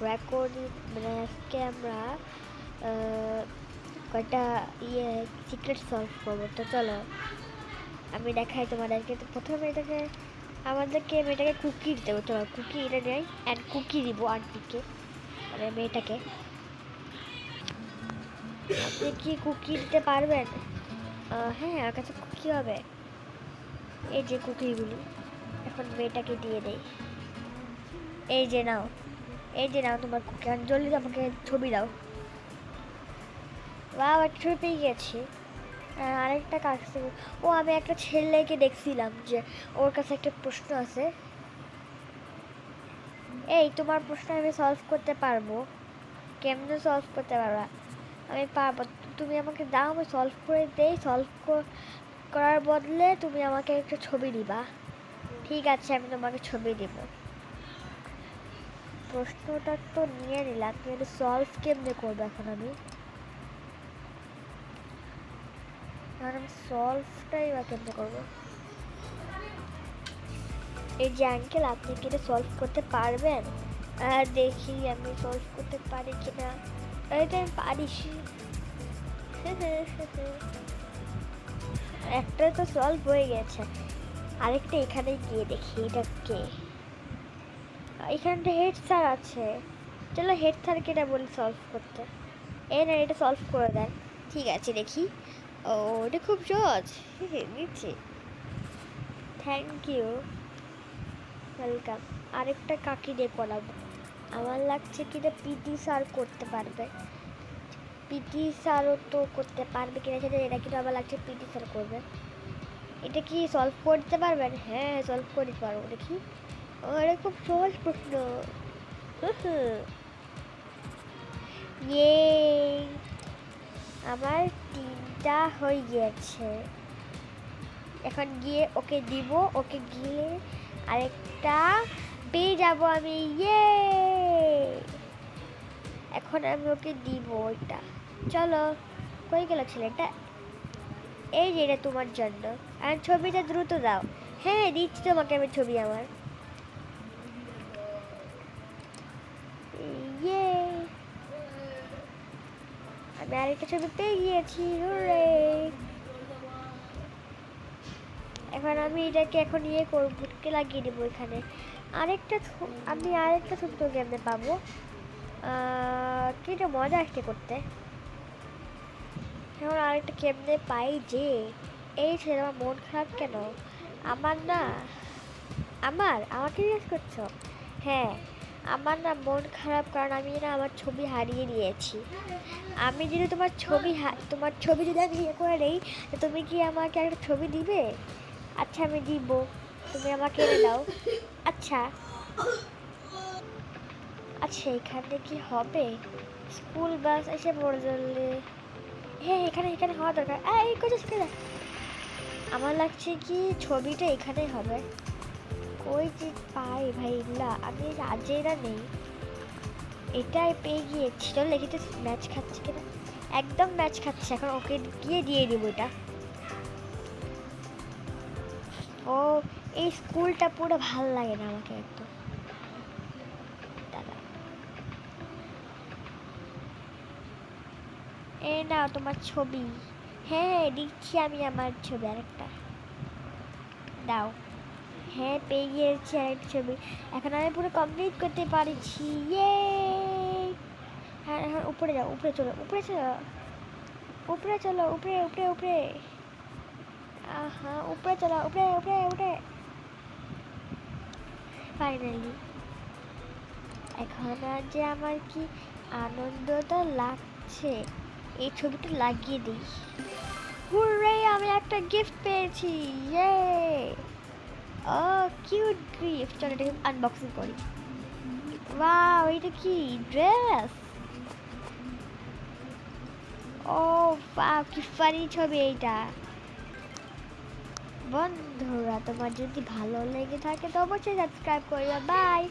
Recording মানে আজকে আমরা কয়টা সিক্রেট সলভ করবো। তো চলো আমি দেখাই তোমাদেরকে। তো প্রথমে আমাদেরকে মেয়েটাকে কুকি দিতে হবে। চলো কুকি এটা নেই, অ্যান্ড কুকি দিব আন্টিকে মানে মেয়েটাকে। আপনি কি কুকি দিতে পারবেন? হ্যাঁ আমার কাছে কুকি হবে। এই যে কুকিগুলি এখন মেয়েটাকে দিয়ে দেই। এই যে নাও, এই যে নাও তোমার কুকি। জলদি আমাকে ছবি দাও। বা একটা ছবি পেয়ে গেছি। আরেকটা কাজ, ও আমি একটা ছেলেকে দেখছিলাম যে ওর কাছে একটা প্রশ্ন আছে। এই তোমার প্রশ্ন আমি সলভ করতে পারবো। কেমনে সলভ করতে পারবা? আমি পারবো, তুমি আমাকে দাও, আমি সলভ করে দেই। সলভ করার বদলে তুমি আমাকে একটা ছবি দিবা। ঠিক আছে আমি তোমাকে ছবি দিব। প্রশ্নটা তো নিয়ে নিলাম, কিন্তু সলভ কেমনে করবো এখন আমি সলভটাই বা কেমনে করবো? এই যে আঙ্কেল আপনি কি এটা সলভ করতে পারবেন? দেখি আমি সলভ করতে পারি কিনা। এটা আমি পারিস। একটা তো সলভ হয়ে গেছে, আরেকটা এখানে গিয়ে দেখি এটা কে। এখানটা হেড স্যার আছে। চলো হেড স্যারকে এটা বলি সলভ করতে। এই না এটা সলভ করে দেন। ঠিক আছে দেখি। ও এটা খুব সহজ। নিচ্ছি। Thank you, welcome. আরেকটা কাকি দিয়ে করাবো। আমার লাগছে কি এটা পিটি স্যার করতে পারবে। পিটি স্যারও তো করতে পারবে কিনা সেটা, এটা কিন্তু আমার লাগছে পিটি স্যার করবে। এটা কি সলভ করতে পারবেন? হ্যাঁ সলভ করতে পারবো। দেখি এটা খুব সহজ প্রশ্ন। ইয়ে আমার 3টা হয়ে গিয়েছে। এখন গিয়ে ওকে দিব, ওকে গিয়ে আরেকটা পেয়ে যাবো আমি। ইয়ে এখন আমি ওকে দিব ওইটা। চলো কই গেল ছেলেটা? এই যে এটা তোমার জন্য, আর ছবিটা দ্রুত দাও। হ্যাঁ দিচ্ছি তোমাকে আমি ছবি আমার। ইয়ে আমি আরেকটা ছবি পেয়ে গিয়েছি। এখন আমি এটাকে এখন ইয়ে করবো, ভুটকে লাগিয়ে দেবো এখানে। আমি আরেকটা ছোট্ট কেমনে পাবো? কিটা মজা আসছে করতে। এখন আরেকটা কেমনে পাই যে? এই ছেলে আমার মন খারাপ কেন? আমার না আমাকে জিজ্ঞেস করছো? হ্যাঁ আমার না মন খারাপ, কারণ আমি না আমার ছবি হারিয়ে নিয়েছি। আমি যদি তোমার ছবি যদি আমি ইয়ে করে নেই, তুমি কি আমাকে একটা ছবি দিবে? আচ্ছা আমি দিব, তুমি আমাকে এনে দাও। আচ্ছা আচ্ছা এখানে কি হবে? স্কুল বাস এসে পড়লে হ্যাঁ এখানে এখানে হওয়া দরকার। এই কোথায় শিখে যায়? আমার লাগছে কি ছবিটা এখানেই হবে। কই যে পাই ভাই না, আমি রাজেরা নেই। এটাই পেয়ে গিয়েছি। চলো লিখিতে ম্যাচ খাচ্ছে কিনা। একদম ম্যাচ খাচ্ছে। এখন ওকে গিয়ে দিয়ে দিব এটা। ও এই স্কুলটা পুরো ভাল লাগে না আমাকে একদম। দাদা এই নাও তোমার ছবি। হ্যাঁ দিচ্ছি আমি আমার ছবি আরেকটা। দাও। হ্যাঁ পেয়ে গিয়েছি আরেকটা ছবি। এখন আমি পুরো কমপ্লিট করতে পারছি। ইয়ে হ্যাঁ হ্যাঁ উপরে যাও, উপরে চলো, উপরে চলো, উপরে চলো, উপরে উপরে উপরে। হ্যাঁ উপরে চলো, উপরে উপরে উপরে। ফাইনালি এখন আর যে আমার কি আনন্দটা লাগছে। এই ছবিটা লাগিয়ে দিই। হুররে আমি একটা গিফট পেয়েছি। ইয়ে ও কিউট গিফট। চলো এটাকে আনবক্সিং করি। ওয়াও এটা কি ড্রেস? ও বাহ কি ফানি ছবি এইটা। বন্ধুরা তোমার যদি ভালো লেগে থাকে তো অবশ্যই সাবস্ক্রাইব করিও। বাই।